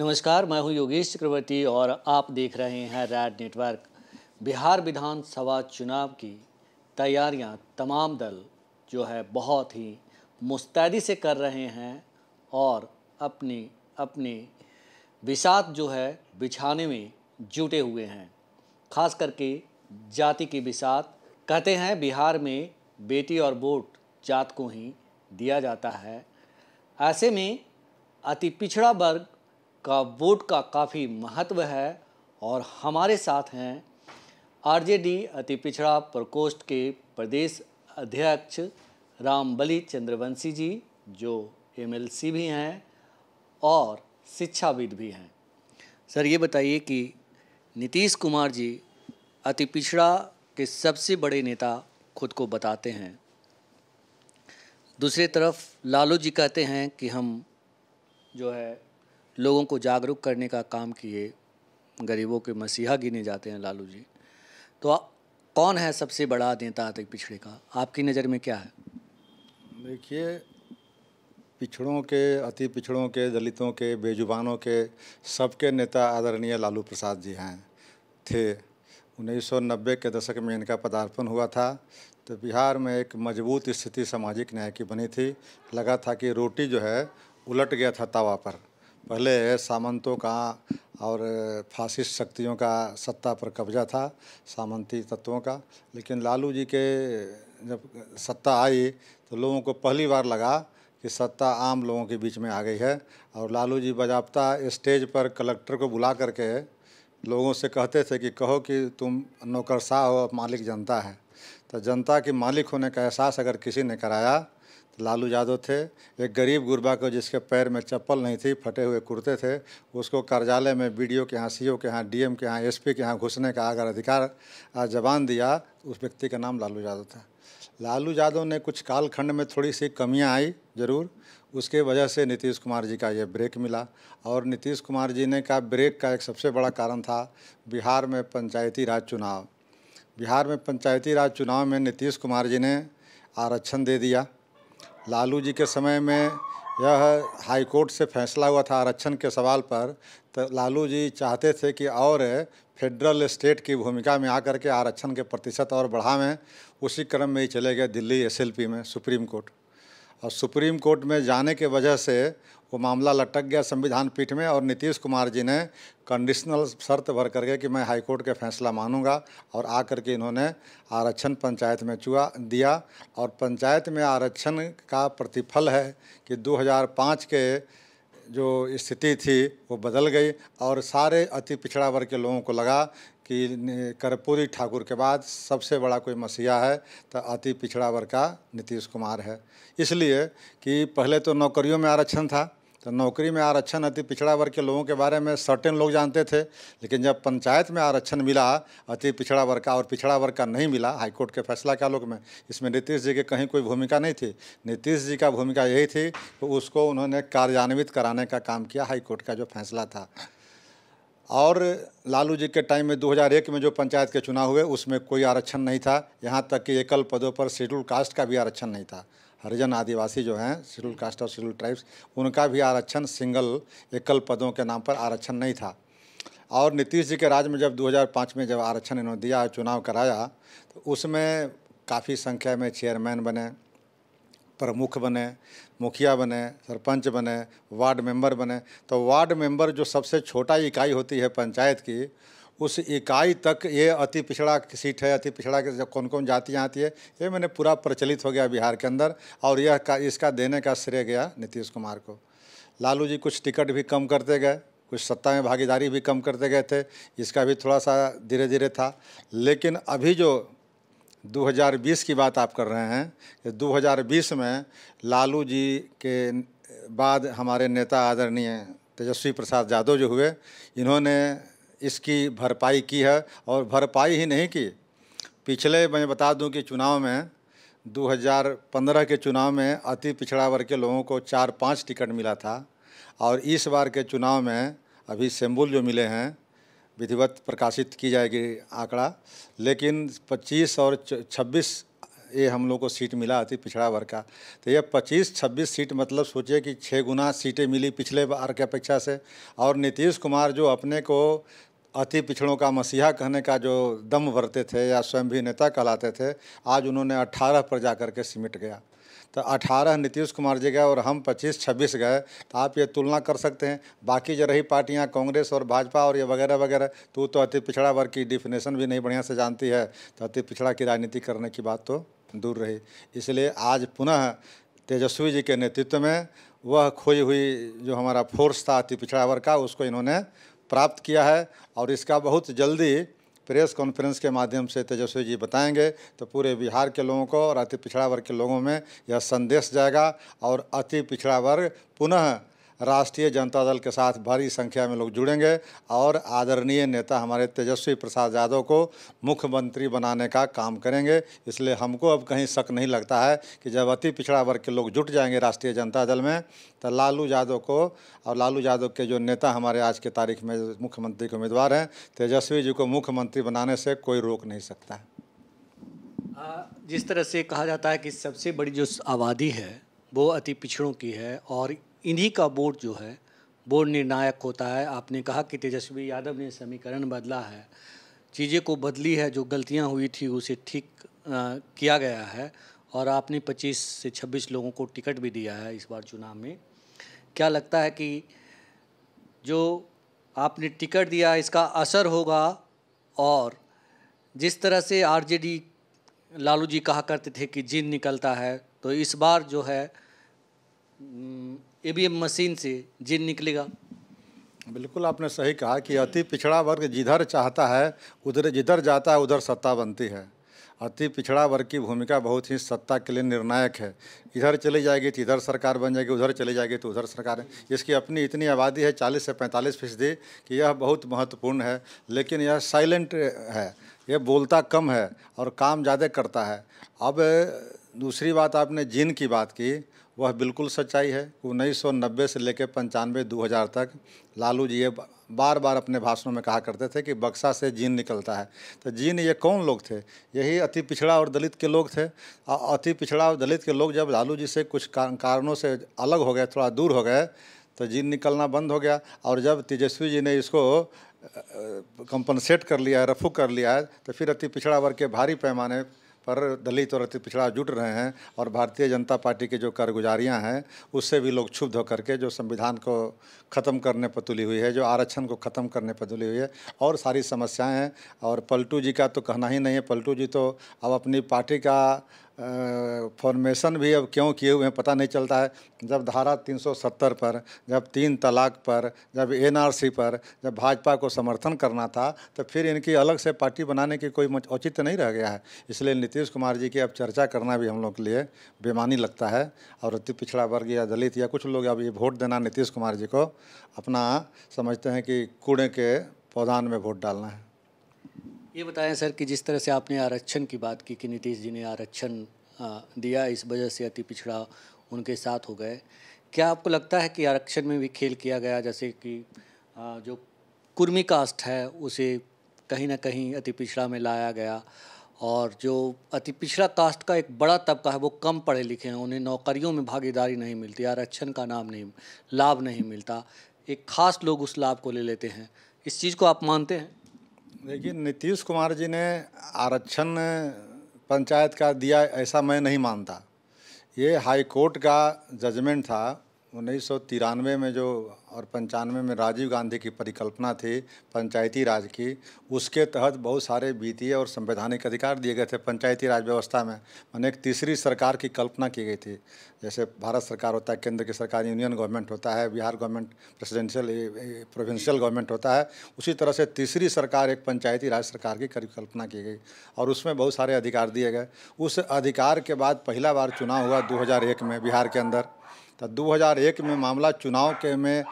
नमस्कार, मैं हूं योगेश चक्रवर्ती और आप देख रहे हैं रैड नेटवर्क। बिहार विधानसभा चुनाव की तैयारियां तमाम दल जो है बहुत ही मुस्तैदी से कर रहे हैं और अपनी अपनी बिसात जो है बिछाने में जुटे हुए हैं। खास करके जाति की बिसात। कहते हैं बिहार में बेटी और वोट जात को ही दिया जाता है। ऐसे में अति पिछड़ा वर्ग का वोट का काफ़ी महत्व है और हमारे साथ हैं आरजेडी अति पिछड़ा प्रकोष्ठ के प्रदेश अध्यक्ष रामबली चंद्रवंशी जी, जो एमएलसी भी हैं और शिक्षाविद भी हैं। सर, ये बताइए कि नीतीश कुमार जी अति पिछड़ा के सबसे बड़े नेता खुद को बताते हैं। दूसरी तरफ लालू जी कहते हैं कि हम जो है लोगों को जागरूक करने का काम किए, गरीबों के मसीहा गिने जाते हैं लालू जी। तो कौन है सबसे बड़ा नेता अति पिछड़े का, आपकी नज़र में क्या है? देखिए, पिछड़ों के, अति पिछड़ों के, दलितों के, बेजुबानों के सबके नेता आदरणीय लालू प्रसाद जी हैं थे। 1990 के दशक में इनका पदार्पण हुआ था तो बिहार में एक मजबूत स्थिति सामाजिक न्याय की बनी थी। लगा था कि रोटी जो है उलट गया था तवा पर। पहले सामंतों का और फासिस्ट शक्तियों का सत्ता पर कब्जा था, सामंती तत्वों का। लेकिन लालू जी के जब सत्ता आई तो लोगों को पहली बार लगा कि सत्ता आम लोगों के बीच में आ गई है। और लालू जी बाज़ाब्ता स्टेज पर कलेक्टर को बुला करके लोगों से कहते थे कि कहो कि तुम नौकरशाह हो, मालिक जनता है। तो जनता के मालिक होने का एहसास अगर किसी ने कराया तो लालू यादव थे। एक गरीब गुरबा को जिसके पैर में चप्पल नहीं थी, फटे हुए कुर्ते थे, उसको कार्यालय में बीडीओ के यहाँ, सीओ के यहाँ, डीएम के यहाँ, एसपी के यहाँ घुसने का अगर अधिकार जबान दिया तो उस व्यक्ति का नाम लालू यादव था। लालू यादव ने कुछ कालखंड में थोड़ी सी कमियां आई ज़रूर, उसके वजह से नीतीश कुमार जी का ये ब्रेक मिला। और नीतीश कुमार जी ने का ब्रेक का एक सबसे बड़ा कारण था बिहार में पंचायती राज चुनाव। बिहार में पंचायती राज चुनाव में नीतीश कुमार जी ने आरक्षण दे दिया। लालू जी के समय में यह हाई कोर्ट से फैसला हुआ था आरक्षण के सवाल पर, तो लालू जी चाहते थे कि और फेडरल स्टेट की भूमिका में आकर के आरक्षण के प्रतिशत और बढ़ावें। उसी क्रम में ही चले गए दिल्ली एसएलपी में, सुप्रीम कोर्ट। और सुप्रीम कोर्ट में जाने के वजह से वो मामला लटक गया संविधान पीठ में और नीतीश कुमार जी ने कंडीशनल शर्त भर करके कि मैं हाई कोर्ट का फैसला मानूंगा, और आकर के इन्होंने आरक्षण पंचायत में दिया। और पंचायत में आरक्षण का प्रतिफल है कि 2005 के जो स्थिति थी वो बदल गई और सारे अति पिछड़ा वर्ग के लोगों को लगा कि कर्पूरी ठाकुर के बाद सबसे बड़ा कोई मसीहा है तो अति पिछड़ा वर्ग का नीतीश कुमार है। इसलिए कि पहले तो नौकरियों में आरक्षण था, तो नौकरी में आरक्षण अति पिछड़ा वर्ग के लोगों के बारे में सर्टेन लोग जानते थे। लेकिन जब पंचायत में आरक्षण मिला अति पिछड़ा वर्ग का और पिछड़ा वर्ग का नहीं मिला, हाईकोर्ट के फैसला के आलोक में, इसमें नीतीश जी की कहीं कोई भूमिका नहीं थी। नीतीश जी का भूमिका यही थी कि उसको उन्होंने कार्यान्वित कराने का काम किया, हाईकोर्ट का जो फैसला था। और लालू जी के टाइम में 2001 में जो पंचायत के चुनाव हुए उसमें कोई आरक्षण नहीं था। यहाँ तक कि एकल पदों पर शेड्यूल कास्ट का भी आरक्षण नहीं था। हरिजन आदिवासी जो हैं, शेड्यूल कास्ट और शेड्यूल ट्राइब्स, उनका भी आरक्षण सिंगल एकल पदों के नाम पर आरक्षण नहीं था। और नीतीश जी के राज में जब 2005 में जब आरक्षण इन्होंने दिया, चुनाव कराया, तो उसमें काफ़ी संख्या में चेयरमैन बने, प्रमुख बने, मुखिया बने, सरपंच बने, वार्ड मेंबर बने। तो वार्ड मेंबर जो सबसे छोटा इकाई होती है पंचायत की, उस इकाई तक ये अति पिछड़ा की सीट है। अति पिछड़ा के कौन कौन जातियाँ आती है ये मैंने पूरा प्रचलित हो गया बिहार के अंदर, और इसका देने का श्रेय गया नीतीश कुमार को। लालू जी कुछ टिकट भी कम करते गए, कुछ सत्ता में भागीदारी भी कम करते गए थे, इसका भी थोड़ा सा धीरे धीरे था। लेकिन अभी जो 2020 की बात आप कर रहे हैं कि 2020 में लालू जी के बाद हमारे नेता आदरणीय तेजस्वी प्रसाद यादव जो हुए, इन्होंने इसकी भरपाई की है। और भरपाई ही नहीं की, पिछले मैं बता दूं कि चुनाव में 2015 के चुनाव में अति पिछड़ा वर्ग के लोगों को 4-5 टिकट मिला था, और इस बार के चुनाव में अभी सैंपल जो मिले हैं विधिवत प्रकाशित की जाएगी आंकड़ा, लेकिन 25 और 26 ये हम लोग को सीट मिला अति पिछड़ा वर्ग का। तो ये 25-26 सीट मतलब सोचिए कि 6 गुना सीटें मिली पिछले बार की अपेक्षा से। और नीतीश कुमार जो अपने को अति पिछड़ों का मसीहा कहने का जो दम भरते थे या स्वयं भी नेता कहलाते थे, आज उन्होंने 18 पर जा कर के सिमट गया। तो 18 नीतीश कुमार जी गए और हम 25-26 गए। तो आप ये तुलना कर सकते हैं। बाकी जो रही पार्टियां कांग्रेस और भाजपा और ये वगैरह वगैरह, तो अति पिछड़ा वर्ग की डिफिनेशन भी नहीं बढ़िया से जानती है, तो अति पिछड़ा की राजनीति करने की बात तो दूर रही। इसलिए आज पुनः तेजस्वी जी के नेतृत्व में वह खोई हुई जो हमारा फोर्स था अति पिछड़ा वर्ग का, उसको इन्होंने प्राप्त किया है। और इसका बहुत जल्दी प्रेस कॉन्फ्रेंस के माध्यम से तेजस्वी जी बताएंगे, तो पूरे बिहार के लोगों को और अति पिछड़ा वर्ग के लोगों में यह संदेश जाएगा और अति पिछड़ा वर्ग पुनः राष्ट्रीय जनता दल के साथ भारी संख्या में लोग जुड़ेंगे और आदरणीय नेता हमारे तेजस्वी प्रसाद यादव को मुख्यमंत्री बनाने का काम करेंगे। इसलिए हमको अब कहीं शक नहीं लगता है कि जब अति पिछड़ा वर्ग के लोग जुट जाएंगे राष्ट्रीय जनता दल में, तो लालू यादव को और लालू यादव के जो नेता हमारे आज के तारीख में मुख्यमंत्री के उम्मीदवार हैं, तेजस्वी जी को मुख्यमंत्री बनाने से कोई रोक नहीं सकता है। जिस तरह से कहा जाता है कि सबसे बड़ी जो आबादी है वो अति पिछड़ों की है और इन्हीं का वोट जो है वो निर्णायक होता है। आपने कहा कि तेजस्वी यादव ने समीकरण बदला है, चीज़ें को बदली है, जो गलतियां हुई थी उसे ठीक किया गया है और आपने 25 से 26 लोगों को टिकट भी दिया है इस बार चुनाव में। क्या लगता है कि जो आपने टिकट दिया इसका असर होगा? और जिस तरह से आरजेडी लालू जी कहा करते थे कि जिन निकलता है, तो इस बार जो है ईवीएम मशीन से जिन निकलेगा? बिल्कुल आपने सही कहा कि अति पिछड़ा वर्ग जिधर चाहता है उधर, जिधर जाता है उधर सत्ता बनती है। अति पिछड़ा वर्ग की भूमिका बहुत ही सत्ता के लिए निर्णायक है। इधर चली जाएगी तो इधर सरकार बन जाएगी, उधर चली जाएगी तो उधर सरकार है। इसकी अपनी इतनी आबादी है 40 से 45% कि यह बहुत महत्वपूर्ण है। लेकिन यह साइलेंट है, यह बोलता कम है और काम ज़्यादा करता है। अब दूसरी बात, आपने जिन की बात की, वह बिल्कुल सच्चाई है। 1990 से लेकर 95-2000 तक लालू जी ये बार बार अपने भाषणों में कहा करते थे कि बक्सा से जिन निकलता है। तो जिन ये कौन लोग थे? यही अति पिछड़ा और दलित के लोग थे। अति पिछड़ा और दलित के लोग जब लालू जी से कुछ कारणों से अलग हो गए, थोड़ा दूर हो गए, तो जिन निकलना बंद हो गया। और जब तेजस्वी जी ने इसको कंपनसेट कर लिया है, रफू कर लिया है, तो फिर अति पिछड़ा वर्ग के भारी पैमाने पर दलित और अति पिछड़ा जुट रहे हैं। और भारतीय जनता पार्टी की जो कारगुजारियाँ हैं उससे भी लोग क्षुब्ध होकर के, जो संविधान को ख़त्म करने पर तुली हुई है, जो आरक्षण को ख़त्म करने पर तुली हुई है और सारी समस्याएं हैं। और पलटू जी का तो कहना ही नहीं है। पलटू जी तो अब अपनी पार्टी का फॉर्मेशन भी अब क्यों किए हुए हैं पता नहीं चलता है। जब धारा 370 पर, जब 3 तलाक पर, जब एनआरसी पर, जब भाजपा को समर्थन करना था, तो फिर इनकी अलग से पार्टी बनाने की कोई औचित्य नहीं रह गया है। इसलिए नीतीश कुमार जी की अब चर्चा करना भी हम लोग के लिए बेमानी लगता है। और अति पिछड़ा वर्ग या दलित या कुछ लोग अब ये वोट देना नीतीश कुमार जी को अपना समझते हैं कि कूड़े के पौधान में वोट डालना है। ये बताएं सर कि जिस तरह से आपने आरक्षण की बात की कि नीतीश जी ने आरक्षण दिया, इस वजह से अति पिछड़ा उनके साथ हो गए, क्या आपको लगता है कि आरक्षण में भी खेल किया गया? जैसे कि जो कुर्मी कास्ट है उसे कहीं ना कहीं अति पिछड़ा में लाया गया और जो अति पिछड़ा कास्ट का एक बड़ा तबका है वो कम पढ़े लिखे हैं, उन्हें नौकरियों में भागीदारी नहीं मिलती, आरक्षण का लाभ नहीं मिलता, एक खास लोग उस लाभ को ले लेते हैं। इस चीज़ को आप मानते हैं? देखिए, नीतीश कुमार जी ने आरक्षण पंचायत का दिया ऐसा मैं नहीं मानता। ये हाई कोर्ट का जजमेंट था 1993 में जो और 95 में राजीव गांधी की परिकल्पना थी पंचायती राज की। उसके तहत बहुत सारे वित्तीय और संवैधानिक अधिकार दिए गए थे पंचायती राज व्यवस्था में। माने एक तीसरी सरकार की कल्पना की गई थी। जैसे भारत सरकार होता है, केंद्र की सरकार यूनियन गवर्नमेंट होता है, बिहार गवर्नमेंट प्रोविंशियल गवर्नमेंट होता है, उसी तरह से तीसरी सरकार एक पंचायती राज सरकार की कल्पना की गई और उसमें बहुत सारे अधिकार दिए गए। उस अधिकार के बाद पहला बार चुनाव हुआ 2001 में बिहार के अंदर। तो 2001 में मामला चुनाव के में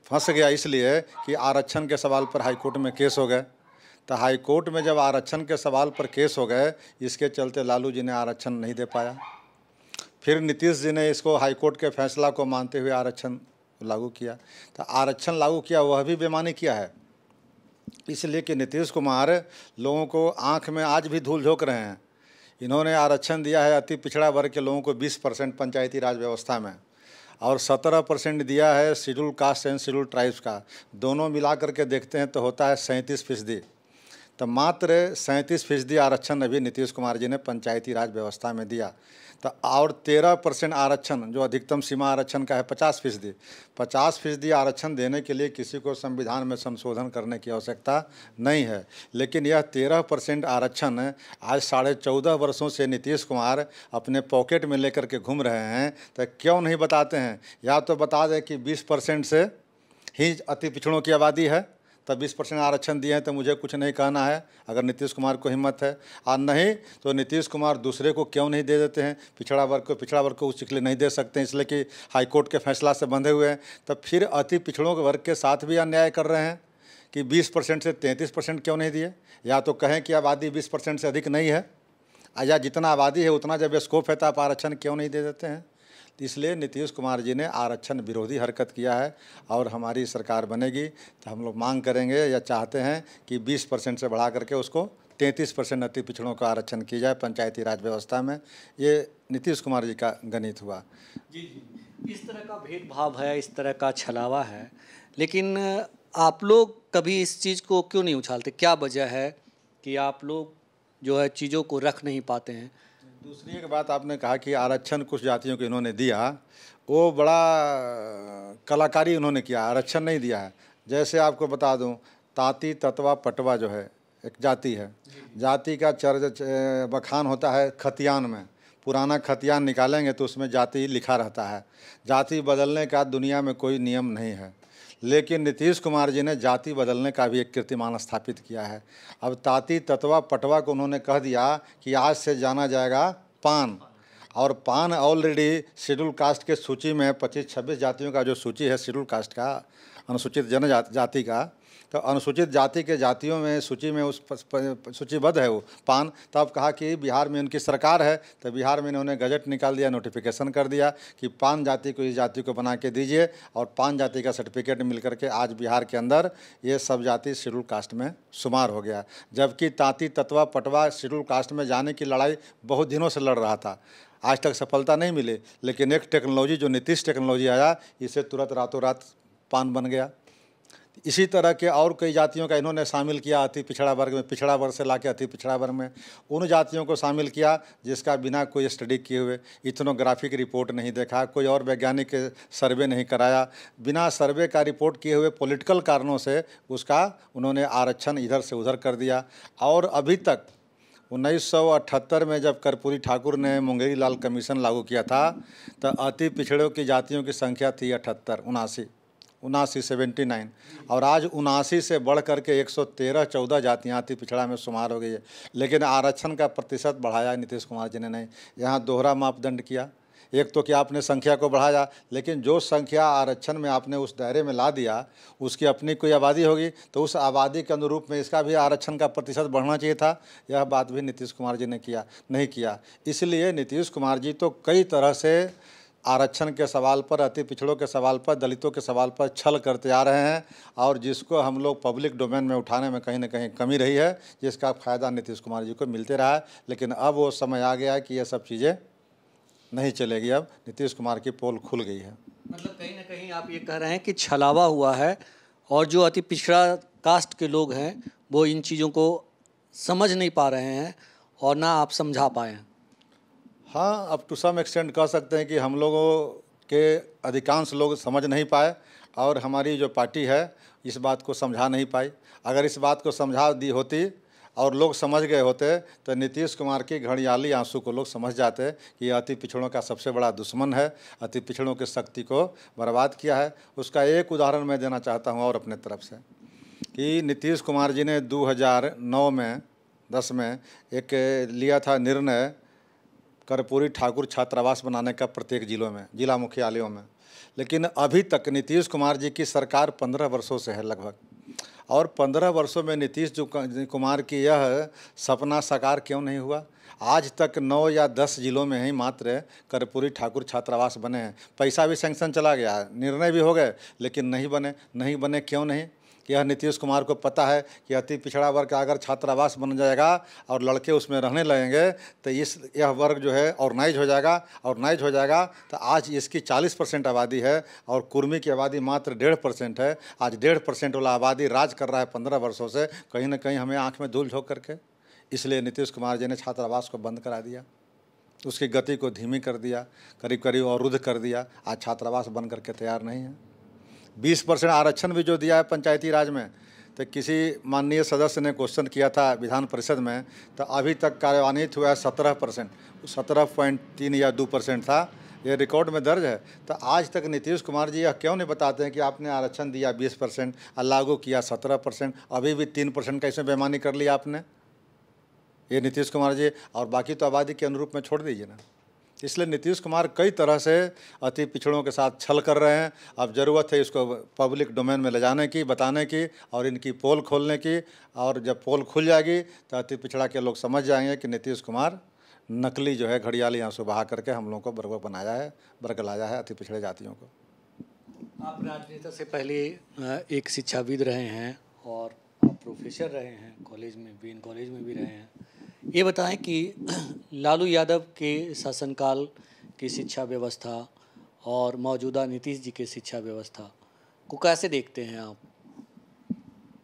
फंस गया इसलिए कि आरक्षण के सवाल पर हाई कोर्ट में केस हो गए। तो हाई कोर्ट में जब आरक्षण के सवाल पर केस हो गए, इसके चलते लालू जी ने आरक्षण नहीं दे पाया। फिर नीतीश जी ने इसको हाई कोर्ट के फैसला को मानते हुए आरक्षण लागू किया। तो आरक्षण लागू किया वह भी बेईमानी किया है, इसलिए कि नीतीश कुमार लोगों को आंख में आज भी धूल झोंक रहे हैं। इन्होंने आरक्षण दिया है अति पिछड़ा वर्ग के लोगों को 20% पंचायती राज व्यवस्था में, और 17% दिया है schedule caste and schedule tribes का। दोनों मिला करके देखते हैं तो होता है 37%। तो मात्र 37% आरक्षण अभी नीतीश कुमार जी ने पंचायती राज व्यवस्था में दिया। तो और 13% आरक्षण जो अधिकतम सीमा आरक्षण का है 50%। 50% आरक्षण देने के लिए किसी को संविधान में संशोधन करने की आवश्यकता नहीं है, लेकिन यह 13% आरक्षण आज 14.5 वर्षों से नीतीश कुमार अपने पॉकेट में लेकर के घूम रहे हैं। तो क्यों नहीं बताते हैं? या तो बता दें कि 20% से ही अति पिछड़ों की आबादी है, तब 20% आरक्षण दिए हैं तो मुझे कुछ नहीं कहना है, अगर नीतीश कुमार को हिम्मत है। और नहीं तो नीतीश कुमार दूसरे को क्यों नहीं दे देते हैं? पिछड़ा वर्ग को इसलिए नहीं दे सकते हैं इसलिए कि हाईकोर्ट के फैसला से बंधे हुए हैं। तब फिर अति पिछड़ों के वर्ग के साथ भी अन्याय कर रहे हैं कि 20% से 33% क्यों नहीं दिए? या तो कहें कि आबादी 20% से अधिक नहीं है, या जितना आबादी है उतना जब स्कोप है तो आप आरक्षण क्यों नहीं दे देते हैं? तो इसलिए नीतीश कुमार जी ने आरक्षण विरोधी हरकत किया है। और हमारी सरकार बनेगी तो हम लोग मांग करेंगे या चाहते हैं कि 20% से बढ़ा करके उसको 33% अति पिछड़ों का आरक्षण किया जाए पंचायती राज व्यवस्था में। ये नीतीश कुमार जी का गणित हुआ। जी जी, इस तरह का भेदभाव है, इस तरह का छलावा है, लेकिन आप लोग कभी इस चीज़ को क्यों नहीं उछालते? क्या वजह है कि आप लोग जो है चीज़ों को रख नहीं पाते हैं? दूसरी एक बात आपने कहा कि आरक्षण कुछ जातियों को इन्होंने दिया, वो बड़ा कलाकारी उन्होंने किया, आरक्षण नहीं दिया है। जैसे आपको बता दूं, तांती ततवा पटवा जो है एक जाति है, जाति का बखान होता है खतियान में। पुराना खतियान निकालेंगे तो उसमें जाति लिखा रहता है। जाति बदलने का दुनिया में कोई नियम नहीं है, लेकिन नीतीश कुमार जी ने जाति बदलने का भी एक कीर्तिमान स्थापित किया है। अब ताती ततवा पटवा को उन्होंने कह दिया कि आज से जाना जाएगा पान, और पान ऑलरेडी शेड्यूल कास्ट के सूची में 25-26 जातियों का जो सूची है शेड्यूल कास्ट का, अनुसूचित जनजाति का, तो अनुसूचित जाति के जातियों में सूची में उस सूचीबद्ध है वो पान। तब कहा कि बिहार में उनकी सरकार है, तो बिहार में इन्होंने गजट निकाल दिया, नोटिफिकेशन कर दिया कि पान जाति को इस जाति को बना के दीजिए, और पान जाति का सर्टिफिकेट मिल करके आज बिहार के अंदर ये सब जाति शेड्यूल कास्ट में शुमार हो गया। जबकि तांती ततवा पटवा शेड्यूल कास्ट में जाने की लड़ाई बहुत दिनों से लड़ रहा था, आज तक सफलता नहीं मिली। लेकिन एक टेक्नोलॉजी जो नीतीश टेक्नोलॉजी आया, इससे तुरंत रातों रात पान बन गया। इसी तरह के और कई जातियों का इन्होंने शामिल किया अति पिछड़ा वर्ग में, पिछड़ा वर्ग से लाके अति पिछड़ा वर्ग में उन जातियों को शामिल किया जिसका बिना कोई स्टडी किए हुए, इथनोग्राफिक रिपोर्ट नहीं देखा, कोई और वैज्ञानिक सर्वे नहीं कराया, बिना सर्वे का रिपोर्ट किए हुए पॉलिटिकल कारणों से उसका उन्होंने आरक्षण इधर से उधर कर दिया। और अभी तक 1978 में जब कर्पूरी ठाकुर ने मुंगेरी लाल कमीशन लागू किया था, तो अति पिछड़ों की जातियों की संख्या थी 79, और आज 79 से बढ़ करके 113-14 जातियाँ अति पिछड़ा में शुमार हो गई है। लेकिन आरक्षण का प्रतिशत बढ़ाया नीतीश कुमार जी ने नहीं, यहाँ दोहरा मापदंड किया। एक तो कि आपने संख्या को बढ़ाया, लेकिन जो संख्या आरक्षण में आपने उस दायरे में ला दिया, उसकी अपनी कोई आबादी होगी तो उस आबादी के अनुरूप में इसका भी आरक्षण का प्रतिशत बढ़ना चाहिए था। यह बात भी नीतीश कुमार जी ने नहीं किया। इसलिए नीतीश कुमार जी तो कई तरह से आरक्षण के सवाल पर, अति पिछड़ों के सवाल पर, दलितों के सवाल पर छल करते आ रहे हैं, और जिसको हम लोग पब्लिक डोमेन में उठाने में कहीं ना कहीं कमी रही है, जिसका फ़ायदा नीतीश कुमार जी को मिलते रहा है। लेकिन अब वो समय आ गया है कि ये सब चीज़ें नहीं चलेगी, अब नीतीश कुमार की पोल खुल गई है। मतलब कहीं ना कहीं आप ये कह रहे हैं कि छलावा हुआ है, और जो अति पिछड़ा कास्ट के लोग हैं वो इन चीज़ों को समझ नहीं पा रहे हैं और ना आप समझा पाए हैं। हाँ, अब टू सम एक्सटेंट कह सकते हैं कि हम लोगों के अधिकांश लोग समझ नहीं पाए, और हमारी जो पार्टी है इस बात को समझा नहीं पाई। अगर इस बात को समझा दी होती और लोग समझ गए होते तो नीतीश कुमार की घड़ियाली आंसू को लोग समझ जाते कि अति पिछड़ों का सबसे बड़ा दुश्मन है, अति पिछड़ों की शक्ति को बर्बाद किया है। उसका एक उदाहरण मैं देना चाहता हूँ और अपने तरफ से, कि नीतीश कुमार जी ने 2009 में 10 में एक लिया था निर्णय कर्पूरी ठाकुर छात्रावास बनाने का प्रत्येक जिला मुख्यालयों में। लेकिन अभी तक नीतीश कुमार जी की सरकार 15 वर्षों से है लगभग, और 15 वर्षों में नीतीश कुमार की यह सपना साकार क्यों नहीं हुआ? आज तक 9 या 10 जिलों में ही मात्र कर्पूरी ठाकुर छात्रावास बने हैं। पैसा भी सैंक्शन चला गया, निर्णय भी हो गए, लेकिन नहीं बने क्यों नहीं? कि यह नीतीश कुमार को पता है कि अति पिछड़ा वर्ग का अगर छात्रावास बन जाएगा और लड़के उसमें रहने लगेंगे तो यह वर्ग जो है ऑर्गेनाइज हो जाएगा तो आज इसकी 40% आबादी है और कुर्मी की आबादी मात्र 1.5% है। आज 1.5% वाला आबादी राज कर रहा है 15 वर्षों से, कहीं ना कहीं हमें आँख में धूल झोंक करके। इसलिए नीतीश कुमार जी ने छात्रावास को बंद करा दिया, उसकी गति को धीमी कर दिया, करीब करीब अवरुद्ध कर दिया। आज छात्रावास बन करके तैयार नहीं है। 20% आरक्षण भी जो दिया है पंचायती राज में, तो किसी माननीय सदस्य ने क्वेश्चन किया था विधान परिषद में, तो अभी तक कार्यान्वित हुआ है 17%, 17.3 या 2% था, ये रिकॉर्ड में दर्ज है। तो आज तक नीतीश कुमार जी यह क्यों नहीं बताते हैं कि आपने आरक्षण दिया 20% और लागू किया 17%, अभी भी 3% कैसे बेईमानी कर लिया आपने, ये नीतीश कुमार जी, और बाकी तो आबादी के अनुरूप में छोड़ दीजिए ना। इसलिए नीतीश कुमार कई तरह से अति पिछड़ों के साथ छल कर रहे हैं। अब ज़रूरत है इसको पब्लिक डोमेन में ले जाने की, बताने की और इनकी पोल खोलने की, और जब पोल खुल जाएगी तो अति पिछड़ा के लोग समझ जाएंगे कि नीतीश कुमार नकली जो है घड़ियाली आंसू बहा करके हम लोगों को बरगलाया है अति पिछड़े जातियों को। आप राजनेता से पहले एक शिक्षाविद रहे हैं और आप प्रोफेसर रहे हैं, कॉलेज में भी, इन कॉलेज में भी रहे हैं। ये बताएं कि लालू यादव के शासनकाल की शिक्षा व्यवस्था और मौजूदा नीतीश जी की शिक्षा व्यवस्था को कैसे देखते हैं आप?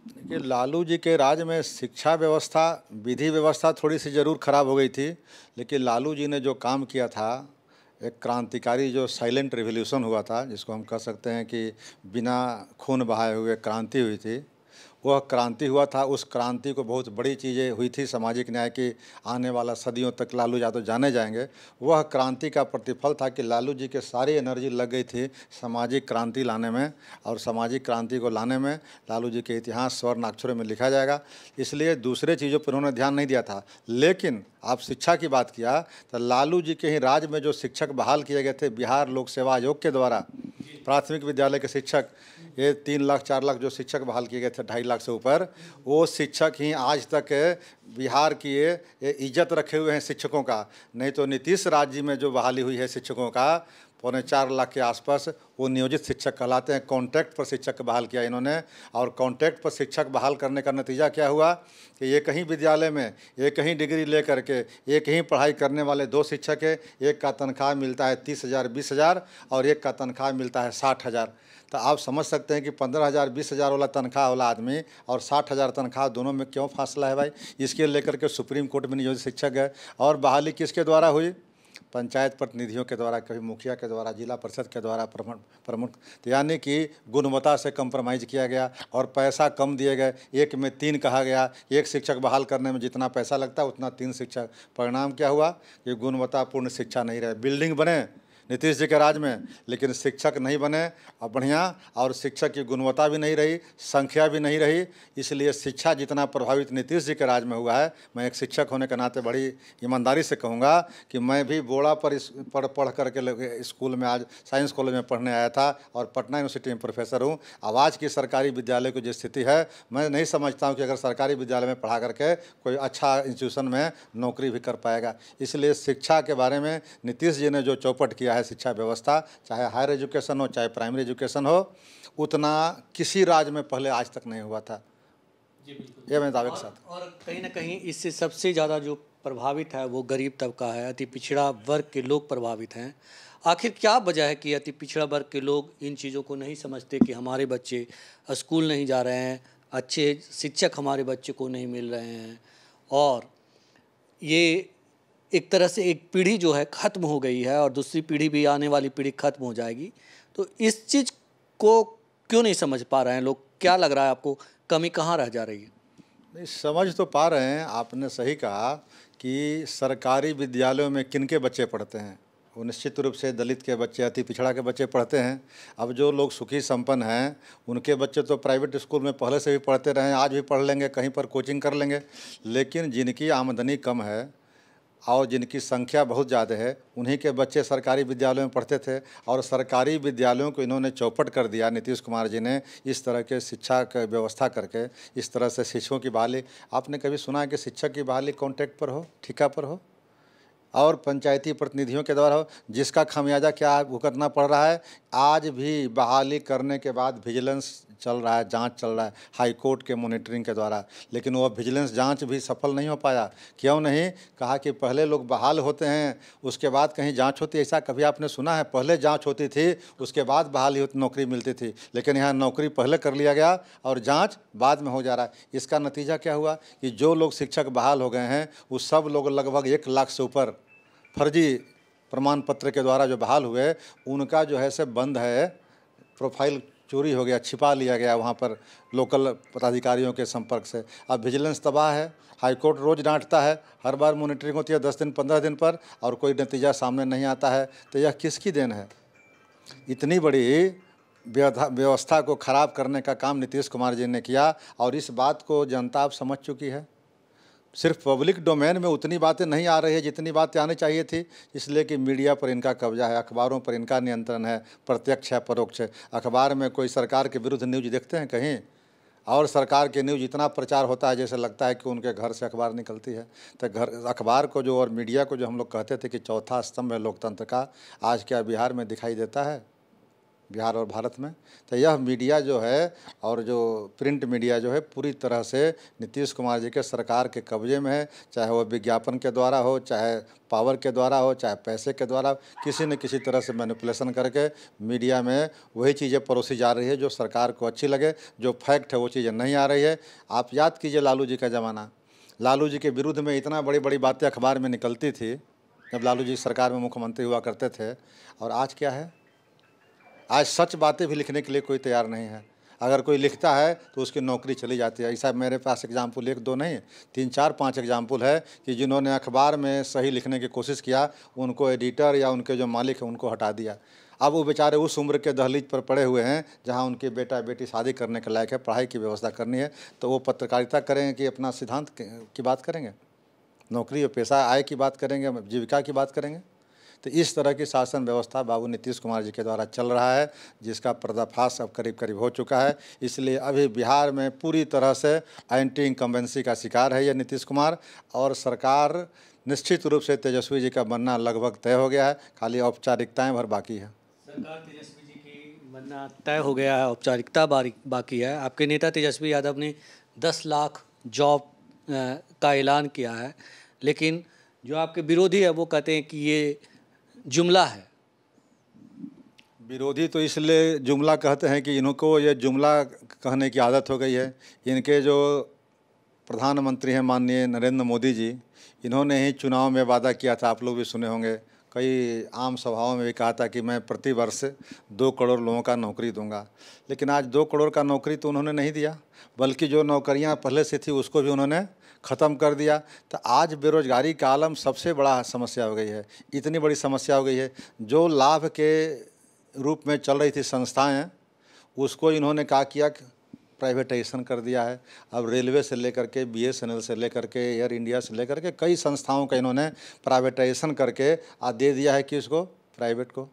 देखिए, लालू जी के राज में शिक्षा व्यवस्था, विधि व्यवस्था थोड़ी सी ज़रूर खराब हो गई थी, लेकिन लालू जी ने जो काम किया था, एक क्रांतिकारी जो साइलेंट रिवॉल्यूशन हुआ था, जिसको हम कह सकते हैं कि बिना खून बहाए हुए क्रांति हुई थी, वह क्रांति हुआ था। उस क्रांति को बहुत बड़ी चीज़ें हुई थी, सामाजिक न्याय की आने वाला सदियों तक लालू यादव जाने जाएंगे। वह क्रांति का प्रतिफल था कि लालू जी के सारी एनर्जी लग गई थी सामाजिक क्रांति लाने में, और सामाजिक क्रांति को लाने में लालू जी के इतिहास स्वर्ण अक्षरों में लिखा जाएगा। इसलिए दूसरे चीज़ों पर उन्होंने ध्यान नहीं दिया था। लेकिन आप शिक्षा की बात किया तो लालू जी के ही राज में जो शिक्षक बहाल किए गए थे बिहार लोक सेवा आयोग के द्वारा, प्राथमिक विद्यालय के शिक्षक, ये 3 लाख 4 लाख जो शिक्षक बहाल किए गए थे 2.5 लाख से ऊपर, वो शिक्षक ही आज तक बिहार की ये इज्जत रखे हुए हैं शिक्षकों का। नहीं तो नीतीश राज्य में जो बहाली हुई है शिक्षकों का 4.25 लाख के आसपास, वो नियोजित शिक्षक कहलाते हैं। कॉन्ट्रैक्ट पर शिक्षक बहाल किया इन्होंने, और कॉन्ट्रैक्ट पर शिक्षक बहाल करने का नतीजा क्या हुआ कि एक ही विद्यालय में एक ही डिग्री ले करके एक ही पढ़ाई करने वाले 2 शिक्षक है, एक का तनख्वाह मिलता है 30,000 20,000 और एक का तनख्वाह मिलता है 60,000। तो आप समझ सकते हैं कि 15,000 20,000 वाला तनख्वाह वाला आदमी और 60,000 तनख्वाह दोनों में क्यों फासला है भाई। इसके लेकर के सुप्रीम कोर्ट में नियोजित शिक्षक है। और बहाली किसके द्वारा हुई? पंचायत प्रतिनिधियों के द्वारा, कभी मुखिया के द्वारा, जिला परिषद के द्वारा, प्रमुख, तो यानी कि गुणवत्ता से कंप्रोमाइज़ किया गया और पैसा कम दिए गए। एक में 3 कहा गया, एक शिक्षक बहाल करने में जितना पैसा लगता है उतना 3 शिक्षक। परिणाम क्या हुआ कि गुणवत्तापूर्ण शिक्षा नहीं रहे। बिल्डिंग बने नीतीश जी के राज में, लेकिन शिक्षक नहीं बने और बढ़िया, और शिक्षक की गुणवत्ता भी नहीं रही, संख्या भी नहीं रही। इसलिए शिक्षा जितना प्रभावित नीतीश जी के राज में हुआ है, मैं एक शिक्षक होने के नाते बड़ी ईमानदारी से कहूँगा कि मैं भी बोड़ा पर पढ़ करके स्कूल में आज साइंस कॉलेज में पढ़ने आया था और पटना यूनिवर्सिटी में प्रोफेसर हूँ। आज की सरकारी विद्यालय की जो स्थिति है, मैं नहीं समझता हूँ कि अगर सरकारी विद्यालय में पढ़ा करके कोई अच्छा इंस्टीट्यूशन में नौकरी भी कर पाएगा। इसलिए शिक्षा के बारे में नीतीश जी ने जो चौपट किया है शिक्षा व्यवस्था, चाहे हायर एजुकेशन हो चाहे प्राइमरी एजुकेशन हो, उतना किसी राज्य में पहले आज तक नहीं हुआ था। ये मैं दावे के साथ। और कहीं ना कहीं इससे सबसे ज़्यादा जो प्रभावित है वो गरीब तबका है, अति पिछड़ा वर्ग के लोग प्रभावित हैं। आखिर क्या वजह है कि अति पिछड़ा वर्ग के लोग इन चीज़ों को नहीं समझते कि हमारे बच्चे स्कूल नहीं जा रहे हैं, अच्छे शिक्षक हमारे बच्चे को नहीं मिल रहे हैं, और ये एक तरह से एक पीढ़ी जो है ख़त्म हो गई है और दूसरी पीढ़ी भी, आने वाली पीढ़ी ख़त्म हो जाएगी। तो इस चीज़ को क्यों नहीं समझ पा रहे हैं लोग? क्या लग रहा है आपको, कमी कहाँ रह जा रही है? नहीं, समझ तो पा रहे हैं। आपने सही कहा कि सरकारी विद्यालयों में किनके बच्चे पढ़ते हैं। वो निश्चित रूप से दलित के बच्चे, अति पिछड़ा के बच्चे पढ़ते हैं। अब जो लोग सुखी संपन्न हैं उनके बच्चे तो प्राइवेट स्कूल में पहले से भी पढ़ते रहे हैं, आज भी पढ़ लेंगे, कहीं पर कोचिंग कर लेंगे। लेकिन जिनकी आमदनी कम है और जिनकी संख्या बहुत ज़्यादा है, उन्हीं के बच्चे सरकारी विद्यालयों में पढ़ते थे। और सरकारी विद्यालयों को इन्होंने चौपट कर दिया नीतीश कुमार जी ने, इस तरह के शिक्षा की व्यवस्था करके, इस तरह से शिक्षकों की बहाली। आपने कभी सुना है कि शिक्षक की बहाली कॉन्ट्रैक्ट पर हो, ठेका पर हो? और पंचायती प्रतिनिधियों के द्वारा हो, जिसका खामियाजा क्या भुगतना पड़ रहा है। आज भी बहाली करने के बाद विजिलेंस चल रहा है, जांच चल रहा है हाई कोर्ट के मॉनिटरिंग के द्वारा, लेकिन वह विजिलेंस जांच भी सफल नहीं हो पाया। क्यों नहीं? कहा कि पहले लोग बहाल होते हैं, उसके बाद कहीं जांच होती है। ऐसा कभी आपने सुना है? पहले जांच होती थी, उसके बाद बहाली होती, नौकरी मिलती थी। लेकिन यहाँ नौकरी पहले कर लिया गया और जाँच बाद में हो जा रहा है। इसका नतीजा क्या हुआ कि जो लोग शिक्षक बहाल हो गए हैं, वो सब लोग लगभग 1 लाख से ऊपर फर्जी प्रमाण पत्र के द्वारा जो बहाल हुए, उनका जो है से बंद है, प्रोफाइल चोरी हो गया, छिपा लिया गया वहाँ पर लोकल पदाधिकारियों के संपर्क से। अब विजिलेंस तबाह है, हाईकोर्ट रोज़ डांटता है, हर बार मॉनिटरिंग होती है 10 दिन 15 दिन पर, और कोई नतीजा सामने नहीं आता है। तो यह किसकी देन है? इतनी बड़ी व्यवस्था को ख़राब करने का काम नीतीश कुमार जी ने किया, और इस बात को जनता अब समझ चुकी है। सिर्फ पब्लिक डोमेन में उतनी बातें नहीं आ रही है जितनी बातें आनी चाहिए थी, इसलिए कि मीडिया पर इनका कब्जा है, अखबारों पर इनका नियंत्रण है, प्रत्यक्ष है परोक्ष है। अखबार में कोई सरकार के विरुद्ध न्यूज देखते हैं कहीं? और सरकार के न्यूज इतना प्रचार होता है जैसे लगता है कि उनके घर से अखबार निकलती है। तो अखबार को जो और मीडिया को जो हम लोग कहते थे कि चौथा स्तंभ है लोकतंत्र का, आज क्या बिहार में दिखाई देता है? बिहार और भारत में तो यह मीडिया जो है और जो प्रिंट मीडिया जो है पूरी तरह से नीतीश कुमार जी के सरकार के कब्जे में है। चाहे वो विज्ञापन के द्वारा हो, चाहे पावर के द्वारा हो, चाहे पैसे के द्वारा, किसी न किसी तरह से मैनिपुलेशन करके मीडिया में वही चीज़ें परोसी जा रही है जो सरकार को अच्छी लगे। जो फैक्ट है वो चीज़ें नहीं आ रही है। आप याद कीजिए लालू जी का ज़माना, लालू जी के विरुद्ध में इतना बड़ी बड़ी बातें अखबार में निकलती थी जब लालू जी सरकार में मुख्यमंत्री हुआ करते थे। और आज क्या है? आज सच बातें भी लिखने के लिए कोई तैयार नहीं है। अगर कोई लिखता है तो उसकी नौकरी चली जाती है। ऐसा मेरे पास एग्जाम्पल 1 2 नहीं, 3 4 5 एग्जाम्पल है कि जिन्होंने अखबार में सही लिखने की कोशिश किया, उनको एडिटर या उनके जो मालिक हैं उनको हटा दिया। अब वो बेचारे उस उम्र के दहलीज पर पड़े हुए हैं जहाँ उनके बेटा बेटी शादी करने के लायक है, पढ़ाई की व्यवस्था करनी है, तो वो पत्रकारिता करेंगे कि अपना सिद्धांत की बात करेंगे, नौकरी और पेशा आय की बात करेंगे, जीविका की बात करेंगे? तो इस तरह की शासन व्यवस्था बाबू नीतीश कुमार जी के द्वारा चल रहा है, जिसका पर्दाफाश अब करीब करीब हो चुका है। इसलिए अभी बिहार में पूरी तरह से एंटी इनकम्बेंसी का शिकार है यह नीतीश कुमार, और सरकार निश्चित रूप से तेजस्वी जी का बनना लगभग तय हो गया है, खाली औपचारिकताएं भर बाकी है। सरकार तेजस्वी जी की बनना तय हो गया है, औपचारिकता बाकी है। आपके नेता तेजस्वी यादव ने 10 लाख जॉब का ऐलान किया है, लेकिन जो आपके विरोधी है वो कहते हैं कि ये जुमला है। विरोधी तो इसलिए जुमला कहते हैं कि इनको ये जुमला कहने की आदत हो गई है। इनके जो प्रधानमंत्री हैं माननीय नरेंद्र मोदी जी, इन्होंने ही चुनाव में वादा किया था, आप लोग भी सुने होंगे, कई आम सभाओं में भी कहा था कि मैं प्रति वर्ष 2 करोड़ लोगों का नौकरी दूंगा। लेकिन आज 2 करोड़ का नौकरी तो उन्होंने नहीं दिया, बल्कि जो नौकरियां पहले से थी उसको भी उन्होंने ख़त्म कर दिया। तो आज बेरोजगारी का आलम सबसे बड़ा समस्या हो गई है। इतनी बड़ी समस्या हो गई है, जो लाभ के रूप में चल रही थी संस्थाएं, उसको इन्होंने क्या किया, प्राइवेटाइजेशन कर दिया है। अब रेलवे से लेकर के BSNL से लेकर के एयर इंडिया से लेकर के कई संस्थाओं का इन्होंने प्राइवेटाइजेशन करके दे दिया है कि उसको प्राइवेट को।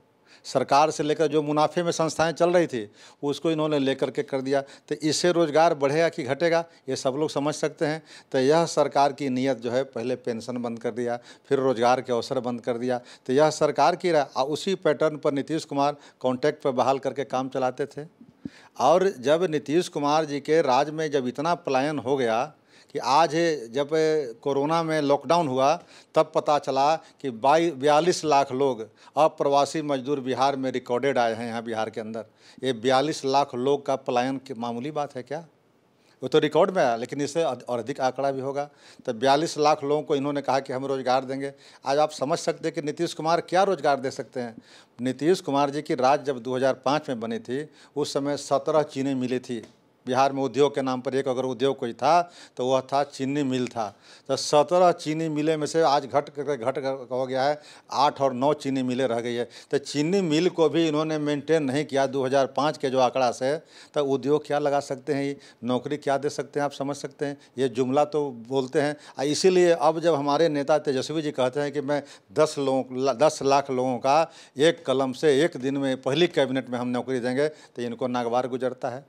सरकार से लेकर जो मुनाफे में संस्थाएं चल रही थी उसको इन्होंने लेकर के कर दिया। तो इससे रोज़गार बढ़ेगा कि घटेगा, ये सब लोग समझ सकते हैं। तो यह सरकार की नीयत जो है, पहले पेंशन बंद कर दिया, फिर रोज़गार के अवसर बंद कर दिया। तो यह सरकार की उसी पैटर्न पर नीतीश कुमार कॉन्ट्रैक्ट पर बहाल करके काम चलाते थे। और जब नीतीश कुमार जी के राज में जब इतना पलायन हो गया कि आज जब कोरोना में लॉकडाउन हुआ तब पता चला कि 42 लाख लोग अप्रवासी मजदूर बिहार में रिकॉर्डेड आए हैं। यहाँ बिहार के अंदर ये 42 लाख लोग का पलायन की मामूली बात है क्या? वो तो रिकॉर्ड में आया, लेकिन इससे और अधिक आंकड़ा भी होगा। तो 42 लाख लोगों को इन्होंने कहा कि हम रोज़गार देंगे। आज आप समझ सकते हैं कि नीतीश कुमार क्या रोज़गार दे सकते हैं। नीतीश कुमार जी की राज जब 2005 में बनी थी, उस समय 17 चीनी मिलें थी बिहार में। उद्योग के नाम पर एक अगर उद्योग कोई था तो वह था चीनी मिल था। तो 17 चीनी मिलें में से आज घट हो गया है 8 और 9 चीनी मिलें रह गई है। तो चीनी मिल को भी इन्होंने मेंटेन नहीं किया 2005 के जो आंकड़ा से। तो उद्योग क्या लगा सकते हैं, ये नौकरी क्या दे सकते हैं, आप समझ सकते हैं। ये जुमला तो बोलते हैं। इसीलिए अब जब हमारे नेता तेजस्वी जी कहते हैं कि मैं 10 लाख लोगों का एक कलम से एक दिन में पहली कैबिनेट में हम नौकरी देंगे, तो इनको नागवार गुजरता है।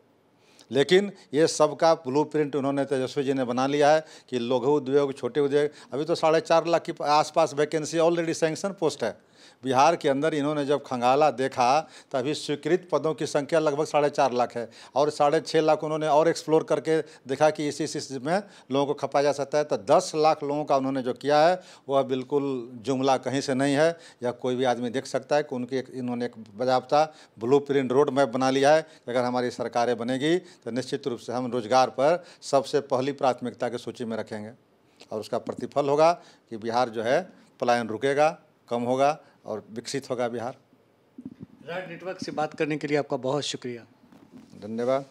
लेकिन ये सबका ब्लूप्रिंट उन्होंने तेजस्वी जी ने बना लिया है कि लघु उद्योग, छोटे उद्योग, अभी तो 4.5 लाख के आसपास वैकेंसी ऑलरेडी सैंक्शन पोस्ट है बिहार के अंदर। इन्होंने जब खंगाला देखा तभी स्वीकृत पदों की संख्या लगभग 4.5 लाख है और 6.5 लाख उन्होंने और एक्सप्लोर करके देखा कि इसी में लोगों को खपाया जा सकता है। तो 10 लाख लोगों का उन्होंने जो किया है वह बिल्कुल जुमला कहीं से नहीं है, या कोई भी आदमी देख सकता है कि उनकी इन्होंने एक बाकायदा ब्लूप्रिंट रोड मैप बना लिया है कि अगर हमारी सरकारें बनेगी तो निश्चित रूप से हम रोजगार पर सबसे पहली प्राथमिकता की सूची में रखेंगे और उसका प्रतिफल होगा कि बिहार जो है पलायन रुकेगा, कम होगा और विकसित होगा बिहार। रैड नेटवर्क से बात करने के लिए आपका बहुत शुक्रिया। धन्यवाद।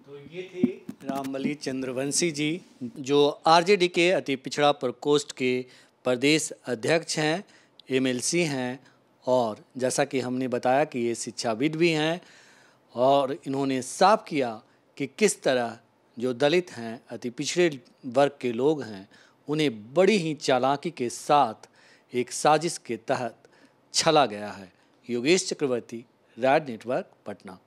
तो ये थे रामबली चंद्रवंशी जी, जो आरजेडी के अति पिछड़ा प्रकोष्ठ के प्रदेश अध्यक्ष हैं, एमएलसी हैं, और जैसा कि हमने बताया कि ये शिक्षाविद भी हैं। और इन्होंने साफ किया कि किस तरह जो दलित हैं, अति पिछड़े वर्ग के लोग हैं, उन्हें बड़ी ही चालाकी के साथ एक साजिश के तहत छला गया है। योगेश चक्रवर्ती, रैड नेटवर्क, पटना।